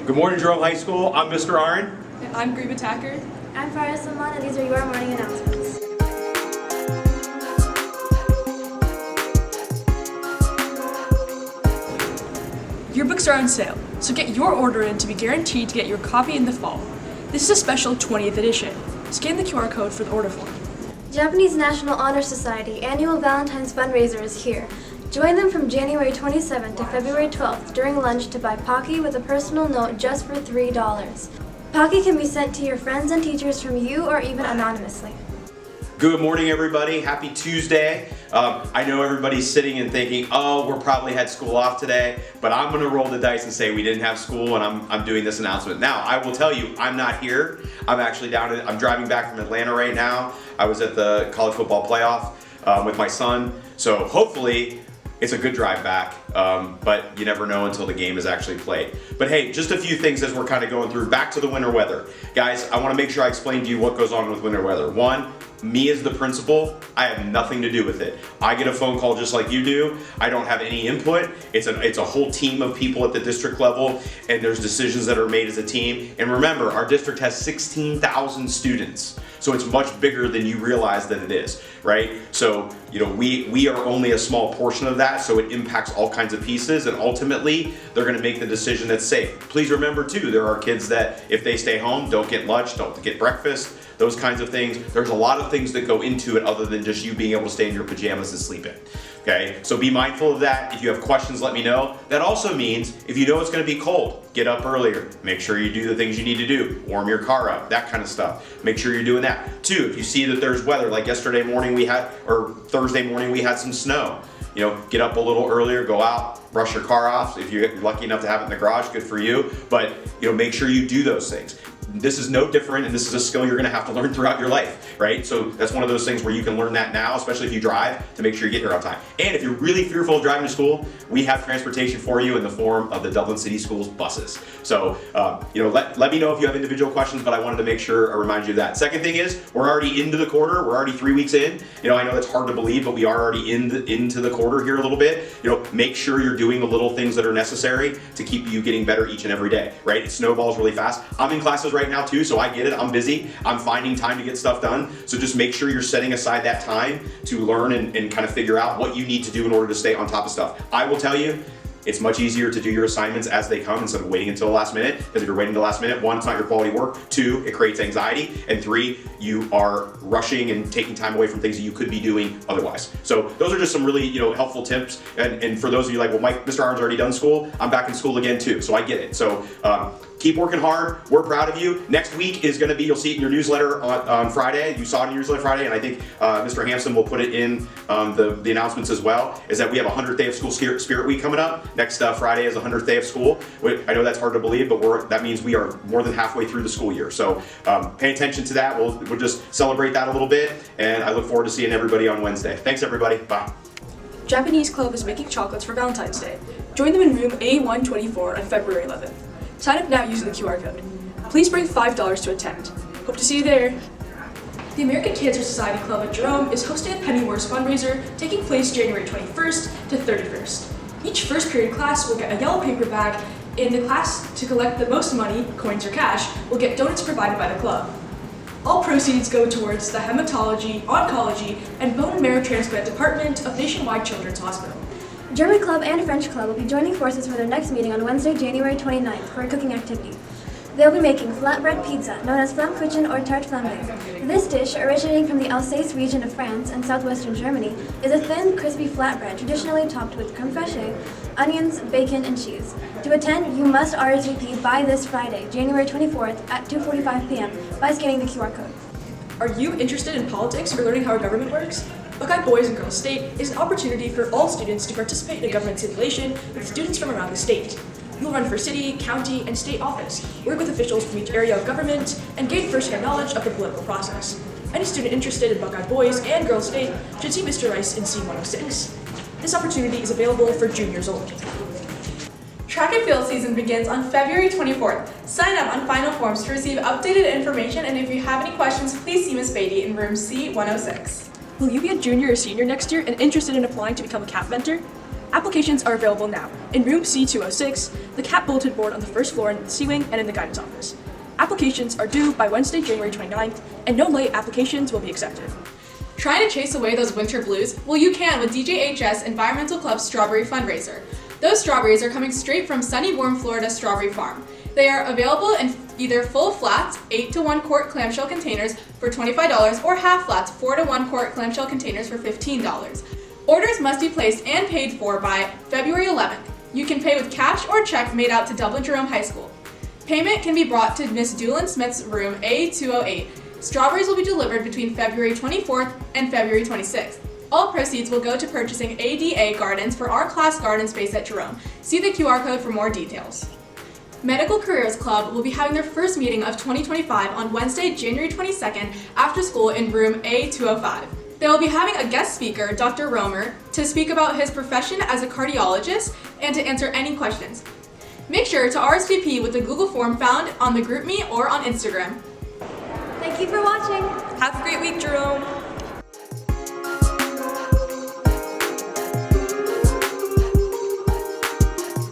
Good morning, Jerome High School. I'm Mr. Aaron. And I'm Green Attacker. I'm Farah Salman, and these are your morning announcements. Your books are on sale, so get your order in to be guaranteed to get your copy in the fall. This is a special 20th edition. Scan the QR code for the order form. Japanese National Honor Society annual Valentine's fundraiser is here. Join them from January 27th to February 12th during lunch to buy Pocky with a personal note just for $3. Pocky can be sent to your friends and teachers from you or even anonymously. Good morning, everybody. Happy Tuesday. I know everybody's sitting and thinking, oh, we're probably had school off today, but I'm going to roll the dice and say we didn't have school, and I'm doing this announcement. Now, I will tell you, I'm not here. I'm actually I'm driving back from Atlanta right now. I was at the college football playoff with my son, so hopefully it's a good drive back, but you never know until the game is actually played. But hey, just a few things as we're kind of going through. Back to the winter weather. Guys, I want to make sure I explain to you what goes on with winter weather. One, me as the principal, I have nothing to do with it. I get a phone call just like you do. I don't have any input. It's a whole team of people at the district level, and there's decisions that are made as a team. And remember, our district has 16,000 students, so it's much bigger than you realize that it is, right? So, you know, we are only a small portion of that, so it impacts all kinds of pieces, and ultimately, they're gonna make the decision that's safe. Please remember too, there are kids that if they stay home, don't get lunch, don't get breakfast, those kinds of things. There's a lot of things that go into it other than just you being able to stay in your pajamas and sleep in. Okay, so be mindful of that. If you have questions, let me know. That also means if you know it's going to be cold, get up earlier. Make sure you do the things you need to do. Warm your car up, that kind of stuff. Make sure you're doing that. Two, if you see that there's weather, like yesterday morning or Thursday morning we had some snow. You know, get up a little earlier, go out, brush your car off. If you're lucky enough to have it in the garage, good for you. But, you know, make sure you do those things. This is no different, and this is a skill you're gonna have to learn throughout your life, right? So that's one of those things where you can learn that now, especially if you drive, to make sure you get here on time. And if you're really fearful of driving to school, we have transportation for you in the form of the Dublin City Schools buses. So, you know, let me know if you have individual questions, but I wanted to make sure I remind you of that. Second thing is, we're already into the quarter. We're already 3 weeks in. You know, I know that's hard to believe, but we are already into the quarter here a little bit. You know, make sure you're doing the little things that are necessary to keep you getting better each and every day, right? It snowballs really fast. I'm in classes right now too, so I get it. I'm busy. I'm finding time to get stuff done. So just make sure you're setting aside that time to learn and kind of figure out what you need to do in order to stay on top of stuff. I will tell you, it's much easier to do your assignments as they come instead of waiting until the last minute. Because if you're waiting until the last minute, one, it's not your quality work. Two, it creates anxiety. And three, you are rushing and taking time away from things that you could be doing otherwise. So those are just some really, you know, helpful tips. And for those of you like, well, Mr. Arm's already done school. I'm back in school again too, so I get it. So keep working hard. We're proud of you. Next week is going to be, you'll see it in your newsletter on Friday. You saw it in your newsletter Friday, and I think Mr. Hampson will put it in the announcements as well, is that we have a 100th day of school Spirit Week coming up. Next Friday is the 100th day of school. I know that's hard to believe, but that means we are more than halfway through the school year. So pay attention to that. We'll just celebrate that a little bit, and I look forward to seeing everybody on Wednesday. Thanks, everybody. Bye. Japanese Club is making chocolates for Valentine's Day. Join them in room A124 on February 11th. Sign up now using the QR code. Please bring $5 to attend. Hope to see you there. The American Cancer Society Club at Jerome is hosting a Penny Wars fundraiser taking place January 21st to 31st. Each first period class will get a yellow paper bag, and the class to collect the most money, coins or cash, will get donuts provided by the club. All proceeds go towards the Hematology, Oncology, and Bone and Marrow Transplant Department of Nationwide Children's Hospital. German Club and French Club will be joining forces for their next meeting on Wednesday, January 29th for a cooking activity. They'll be making flatbread pizza, known as Flammkuchen or tarte flambe. This dish, originating from the Alsace region of France and southwestern Germany, is a thin, crispy flatbread traditionally topped with creme fraiche, onions, bacon, and cheese. To attend, you must RSVP by this Friday, January 24th at 2:45 p.m. by scanning the QR code. Are you interested in politics or learning how our government works? Buckeye Boys and Girls State is an opportunity for all students to participate in a government simulation with students from around the state. You'll run for city, county, and state office, work with officials from each area of government, and gain first-hand knowledge of the political process. Any student interested in Buckeye Boys and Girls State should see Mr. Rice in C106. This opportunity is available for juniors only. Track and field season begins on February 24th. Sign up on final forms to receive updated information, and if you have any questions, please see Ms. Beatty in room C106. Will you be a junior or senior next year and interested in applying to become a CAP mentor? Applications are available now in room C206, the CAP bulletin board on the first floor in the C Wing, and in the guidance office. Applications are due by Wednesday, January 29th, and no late applications will be accepted. Trying to chase away those winter blues? Well, you can with DJHS Environmental Club's Strawberry Fundraiser. Those strawberries are coming straight from sunny, warm Florida Strawberry Farm. They are available in either full flats, 8 to 1 quart clamshell containers for $25, or half flats, 4 to 1 quart clamshell containers for $15. Orders must be placed and paid for by February 11th. You can pay with cash or check made out to Dublin Jerome High School. Payment can be brought to Miss Doolin Smith's room A208. Strawberries will be delivered between February 24th and February 26th. All proceeds will go to purchasing ADA gardens for our class garden space at Jerome. See the QR code for more details. Medical Careers Club will be having their first meeting of 2025 on Wednesday, January 22nd after school in room A205. They will be having a guest speaker, Dr. Romer, to speak about his profession as a cardiologist and to answer any questions. Make sure to RSVP with the Google form found on the GroupMe or on Instagram. Thank you for watching. Have a great week, Jerome!